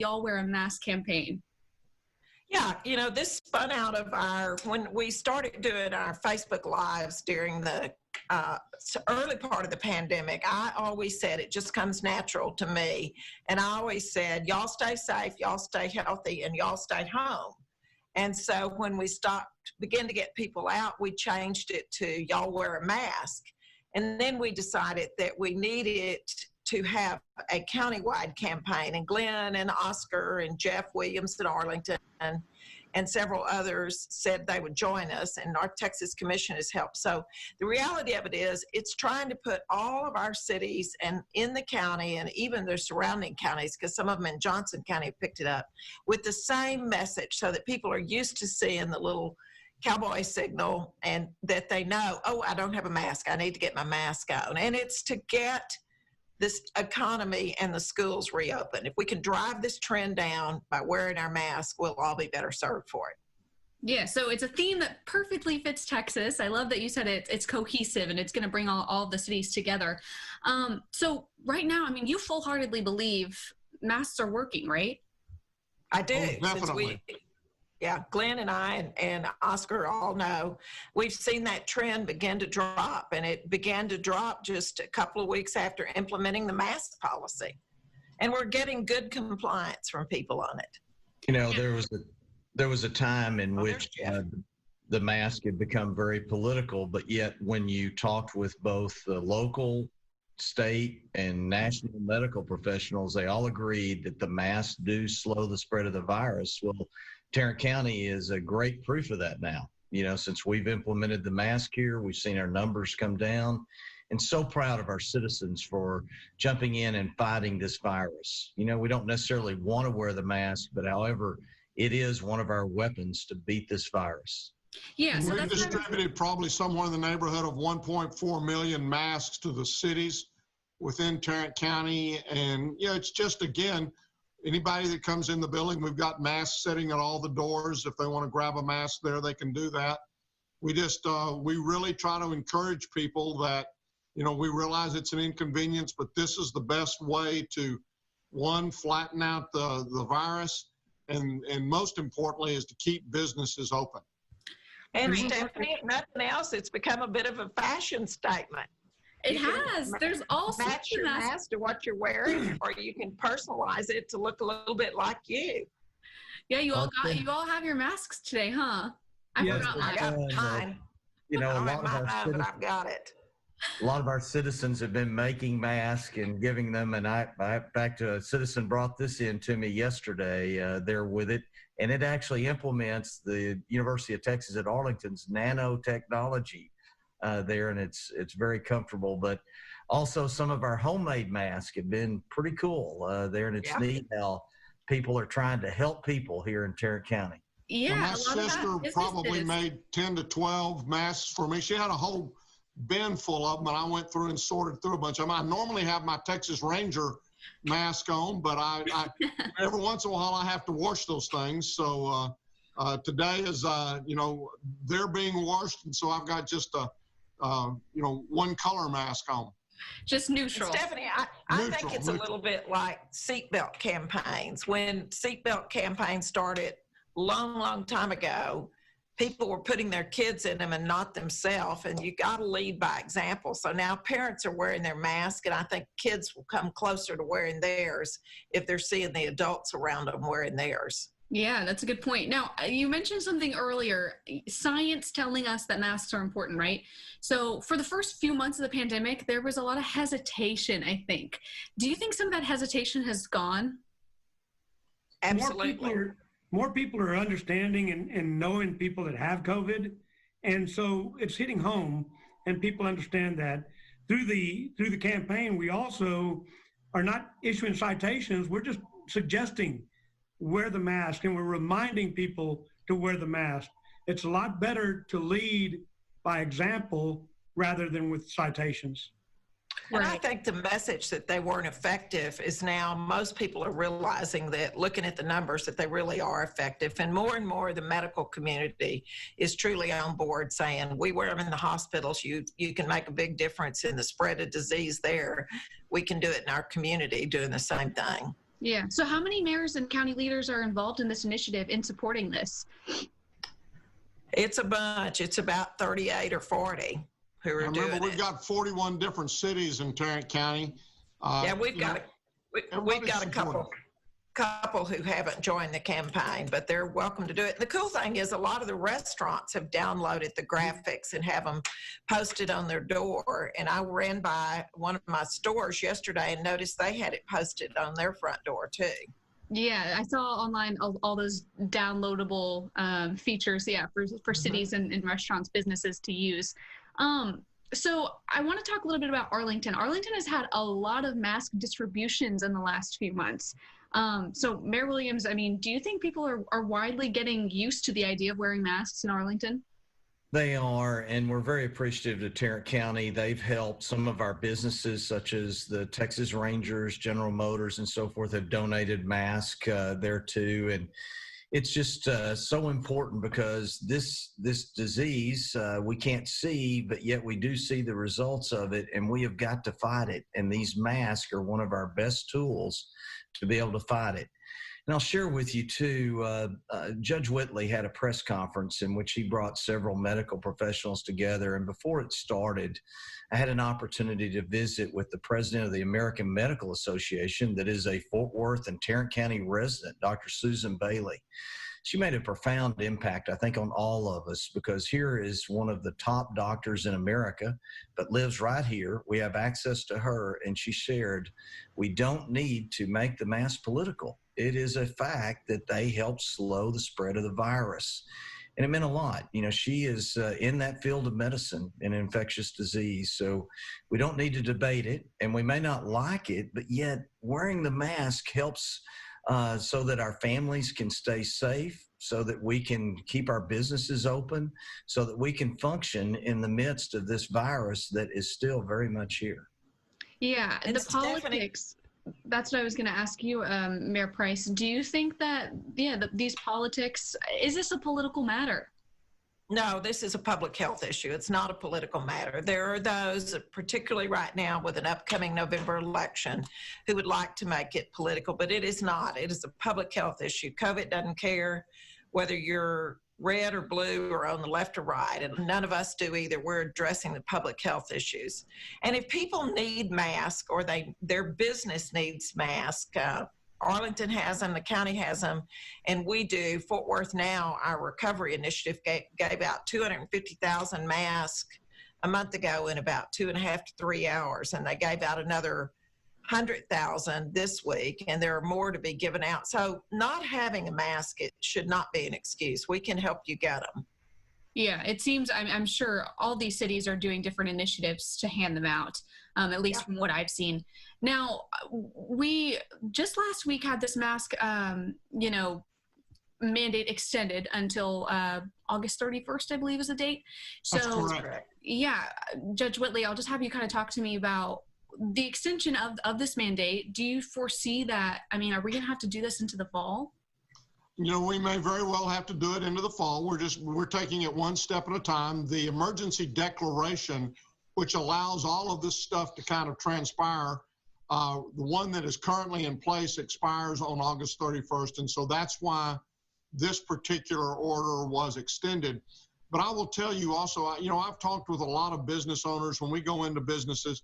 Y'all Wear a Mask campaign. Yeah, this spun out of when we started doing our Facebook Lives during the early part of the pandemic. I always said it just comes natural to me. And I always said, y'all stay safe, y'all stay healthy, and y'all stay home. And so when we began to get people out, we changed it to y'all wear a mask. And then we decided that we needed to have a countywide campaign, and Glen and Oscar and Jeff Williams at Arlington and several others said they would join us, and our Texas Commission has helped. So the reality of it is it's trying to put all of our cities and in the county and even the surrounding counties, because some of them in Johnson County picked it up, with the same message so that people are used to seeing the little cowboy signal and that they know, oh, I don't have a mask, I need to get my mask on. And it's to get this economy and the schools reopen. If we can drive this trend down by wearing our mask, we'll all be better served for it. Yeah, so it's a theme that perfectly fits Texas. I love that you said it's cohesive and it's going to bring all the cities together. So right now, I mean, you full-heartedly believe masks are working, right? I do. Oh, definitely. Yeah, Glen and I and Oscar all know we've seen that trend begin to drop, and it began to drop just a couple of weeks after implementing the mask policy. And we're getting good compliance from people on it. There was a time in which the mask had become very political, but yet when you talked with both the local, state, and national medical professionals, they all agreed that the masks do slow the spread of the virus. Well, Tarrant County is a great proof of that now. Since we've implemented the mask here, we've seen our numbers come down, and so proud of our citizens for jumping in and fighting this virus. We don't necessarily want to wear the mask, but however, it is one of our weapons to beat this virus. Yeah, so we've distributed probably somewhere in the neighborhood of 1.4 million masks to the cities within Tarrant County. And it's just, again, anybody that comes in the building, we've got masks sitting at all the doors. If they want to grab a mask there, they can do that. We just, we really try to encourage people that, we realize it's an inconvenience, but this is the best way to, one, flatten out the virus, and most importantly is to keep businesses open. And Stephanie, if nothing else, it's become a bit of a fashion statement. It has. There's all sorts match your of masks. mask to what you're wearing, or you can personalize it to look a little bit like you. Yeah, you all have your masks today, huh? I forgot mine. I got mine. But I've got it. A lot of our citizens have been making masks and giving them, and I back to a citizen brought this in to me yesterday. They're with it, and it actually implements the University of Texas at Arlington's nanotechnology there, and it's very comfortable. But also some of our homemade masks have been pretty cool there, and it's neat how people are trying to help people here in Tarrant County. Yeah, my sister probably made 10 to 12 masks for me. She had a whole bin full of them, and I went through and sorted through a bunch of them. I normally have my Texas Ranger mask on, but I every once in a while I have to wash those things. So today is they're being washed, and so I've got just a one color mask on. Just neutral. Stephanie, I think it's a little bit like seatbelt campaigns. When seatbelt campaigns started long time ago, people were putting their kids in them and not themselves, and you got to lead by example. So now parents are wearing their mask, and I think kids will come closer to wearing theirs if they're seeing the adults around them wearing theirs. Yeah, that's a good point. Now, you mentioned something earlier, science telling us that masks are important, right? So for the first few months of the pandemic, there was a lot of hesitation, I think. Do you think some of that hesitation has gone? Absolutely. More people are understanding and knowing people that have COVID. And so it's hitting home, and people understand that. Through the campaign, we also are not issuing citations. We're just suggesting wear the mask, and we're reminding people to wear the mask. It's a lot better to lead by example rather than with citations. And I think the message that they weren't effective is now most people are realizing that, looking at the numbers, that they really are effective. And more the medical community is truly on board, saying we wear them in the hospitals. You can make a big difference in the spread of disease there. We can do it in our community doing the same thing. Yeah. So how many mayors and county leaders are involved in this initiative in supporting this? It's a bunch. It's about 38 or 40 who are Remember, doing we've it. got 41 different cities in Tarrant County. Yeah, we've got a couple who haven't joined the campaign, but they're welcome to do it. The cool thing is a lot of the restaurants have downloaded the graphics and have them posted on their door. And I ran by one of my stores yesterday and noticed they had it posted on their front door too. Yeah, I saw online all those downloadable features, yeah, for cities and restaurants, businesses to use. So I want to talk a little bit about Arlington. Arlington has had a lot of mask distributions in the last few months. So Mayor Williams, I mean, do you think people are widely getting used to the idea of wearing masks in Arlington? They are, and we're very appreciative of Tarrant County. They've helped some of our businesses, such as the Texas Rangers, General Motors, and so forth, have donated masks there too. And it's just so important because this disease we can't see, but yet we do see the results of it, and we have got to fight it. And these masks are one of our best tools to be able to fight it. And I'll share with you too, Judge Whitley had a press conference in which he brought several medical professionals together. And before it started, I had an opportunity to visit with the president of the American Medical Association, that is a Fort Worth and Tarrant County resident, Dr. Susan Bailey. She made a profound impact, I think, on all of us, because here is one of the top doctors in America, but lives right here. We have access to her, and she shared, we don't need to make the mask political. It is a fact that they help slow the spread of the virus. And it meant a lot. You know, she is in that field of medicine and infectious disease. So we don't need to debate it, and we may not like it, but yet wearing the mask helps so that our families can stay safe, so that we can keep our businesses open, so that we can function in the midst of this virus that is still very much here. Yeah, And the politics. That's what I was going to ask you, Mayor Price. Do you think that, these politics, is this a political matter? No, this is a public health issue. It's not a political matter. There are those, particularly right now with an upcoming November election, who would like to make it political, but it is not. It is a public health issue. COVID doesn't care whether you're red or blue or on the left or right, and none of us do either. We're addressing the public health issues. And if people need masks or their business needs masks, Arlington has them, the county has them, and we do. Fort Worth Now, our recovery initiative, gave out 250,000 masks a month ago in about 2.5 to 3 hours, and they gave out another 100,000 this week, and there are more to be given out. So not having a mask, it should not be an excuse. We can help you get them. Yeah, it seems, I'm sure all these cities are doing different initiatives to hand them out, at least from what I've seen. Now, we just last week had this mask, mandate extended until August 31st, I believe is the date. So, That's correct. Yeah, Judge Whitley, I'll just have you kind of talk to me about the extension of this mandate. Do you foresee that, are we going to have to do this into the fall? You know, we may very well have to do it into the fall. We're taking it one step at a time. The emergency declaration, which allows all of this stuff to kind of transpire, the one that is currently in place expires on August 31st. And so that's why this particular order was extended. But I will tell you also, I've talked with a lot of business owners when we go into businesses.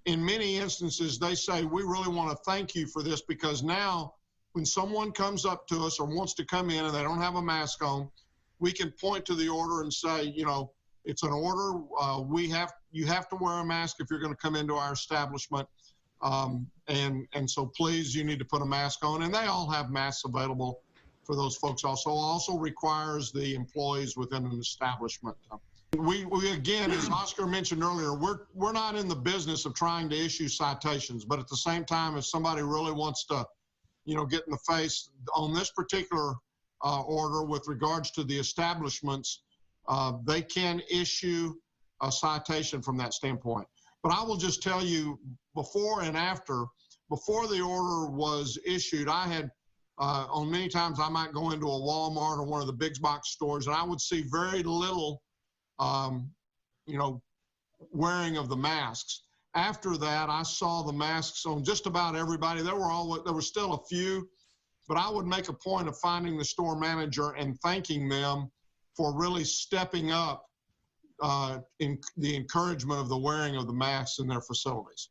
In many instances, they say, we really want to thank you for this, because now when someone comes up to us or wants to come in and they don't have a mask on, we can point to the order and say, it's an order. You have to wear a mask if you're going to come into our establishment. And so please, you need to put a mask on. And they all have masks available for those folks also requires the employees within an establishment. We again, as Oscar mentioned earlier, we're not in the business of trying to issue citations, but at the same time, if somebody really wants to, get in the face on this particular order with regards to the establishments, they can issue a citation from that standpoint. But I will just tell you, before and after, before the order was issued, I had, on many times I might go into a Walmart or one of the big box stores, and I would see very little, wearing of the masks. after that, I saw the masks on just about everybody. There were still a few, but I would make a point of finding the store manager and thanking them for really stepping up in the encouragement of the wearing of the masks in their facilities.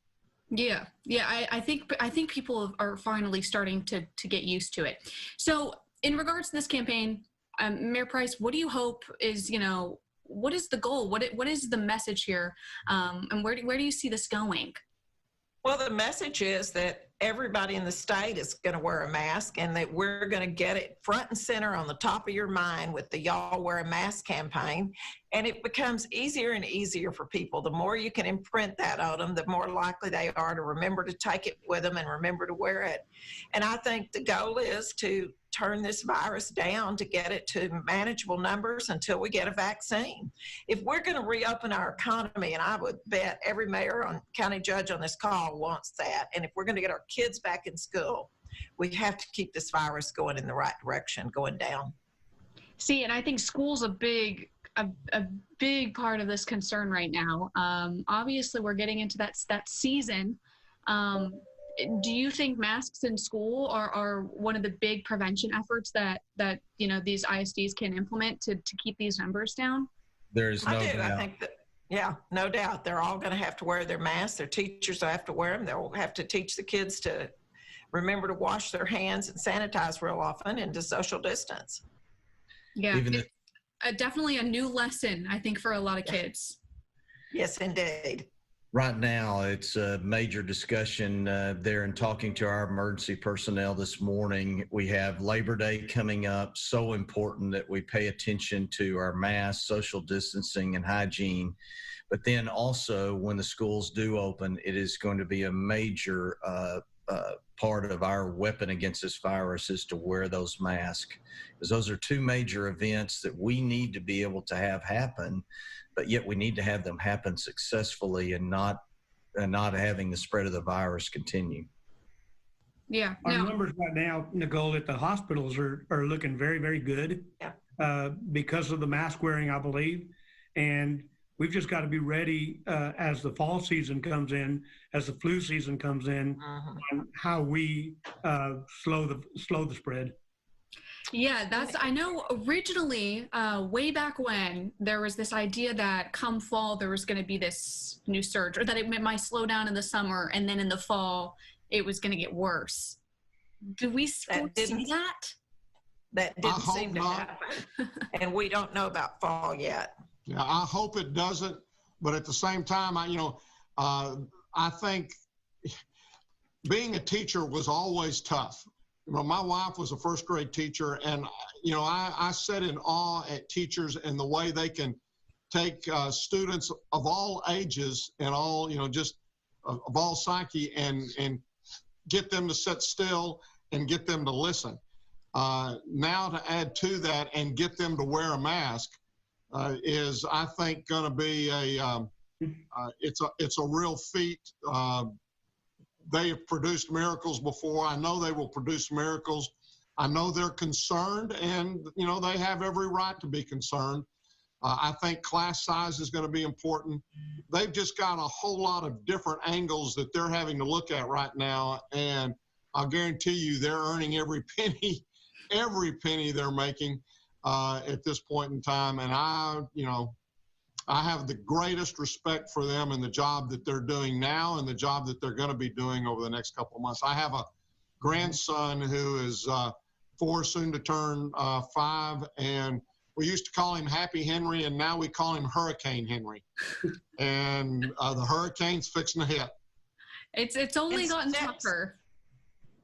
Yeah, I think people are finally starting to get used to it. So in regards to this campaign, Mayor Price, what do you hope is, what is the goal? What is the message here? And where do you see this going? Well, the message is that everybody in the state is going to wear a mask, and that we're going to get it front and center on the top of your mind with the Y'all Wear a Mask campaign. And it becomes easier and easier for people. The more you can imprint that on them, the more likely they are to remember to take it with them and remember to wear it. And I think the goal is to turn this virus down, to get it to manageable numbers until we get a vaccine. If we're going to reopen our economy, and I would bet every mayor and county judge on this call wants that, and if we're going to get our kids back in school, we have to keep this virus going in the right direction, going down. See, and I think school's a big part of this concern right now. Obviously, we're getting into that season. Do you think masks in school are one of the big prevention efforts that these ISDs can implement to keep these numbers down? There's no doubt. I think that, yeah, no doubt. They're all going to have to wear their masks. Their teachers will have to wear them. They'll have to teach the kids to remember to wash their hands and sanitize real often and to social distance. Yeah, it's definitely a new lesson, I think, for a lot of kids. Yes, indeed. Right now, it's a major discussion there, and talking to our emergency personnel this morning. We have Labor Day coming up, so important that we pay attention to our masks, social distancing, and hygiene. But then also, when the schools do open, it is going to be a major part of our weapon against this virus is to wear those masks, because those are two major events that we need to be able to have happen, but yet we need to have them happen successfully and not having the spread of the virus continue. Yeah. Our numbers right now, Nicole, at the hospitals are looking very, very good. Yeah. Because of the mask wearing, I believe. And we've just got to be ready as the fall season comes in, as the flu season comes in, on how we slow the spread. Yeah, I know originally, way back when, there was this idea that come fall, there was going to be this new surge, or that it might slow down in the summer, and then in the fall, it was going to get worse. Do we see that? That didn't seem to happen. And we don't know about fall yet. Yeah, I hope it doesn't, but at the same time, I think being a teacher was always tough. My wife was a first grade teacher, and I sit in awe at teachers and the way they can take students of all ages and all, just of all psyche and get them to sit still and get them to listen. Now to add to that and get them to wear a mask is, I think, going to be it's a real feat. They have produced miracles before. I know they will produce miracles. I know they're concerned, and they have every right to be concerned. I think class size is going to be important. They've just got a whole lot of different angles that they're having to look at right now, and I'll guarantee you they're earning every penny they're making at this point in time. And I have the greatest respect for them and the job that they're doing now and the job that they're going to be doing over the next couple of months. I have a grandson who is 4, soon to turn 5, and we used to call him Happy Henry, and now we call him Hurricane Henry. And the hurricane's fixing to hit. It's only gotten tougher.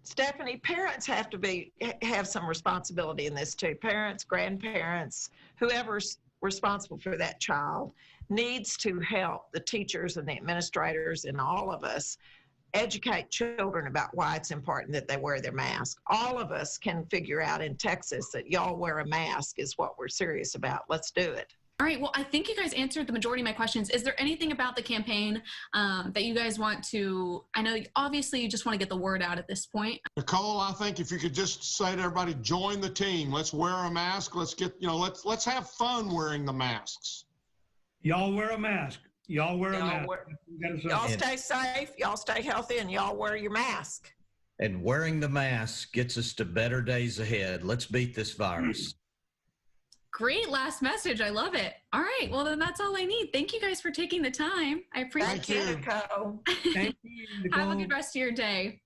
Stephanie, parents have some responsibility in this too. Parents, grandparents, whoever's responsible for that child needs to help the teachers and the administrators and all of us educate children about why it's important that they wear their mask. All of us can figure out in Texas that y'all wear a mask is what we're serious about. Let's do it. All right. Well, I think you guys answered the majority of my questions. Is there anything about the campaign that you guys want to, I know obviously you just want to get the word out at this point. Nicole, I think if you could just say to everybody, join the team. Let's wear a mask. Let's get, let's have fun wearing the masks. Y'all wear a mask. Y'all wear a Y'all mask. wear- We gotta Y'all say- stay safe, y'all stay healthy, and y'all wear your mask. And wearing the mask gets us to better days ahead. Let's beat this virus. Great last message. I love it. All right. Well, then that's all I need. Thank you guys for taking the time. I appreciate Thank you, it. Nicole. Thank you, Have a Nicole. good rest of your day.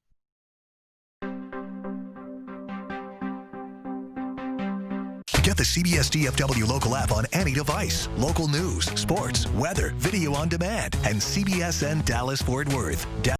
Get the CBS DFW local app on any device. Local news, sports, weather, video on demand, and CBSN Dallas Fort Worth.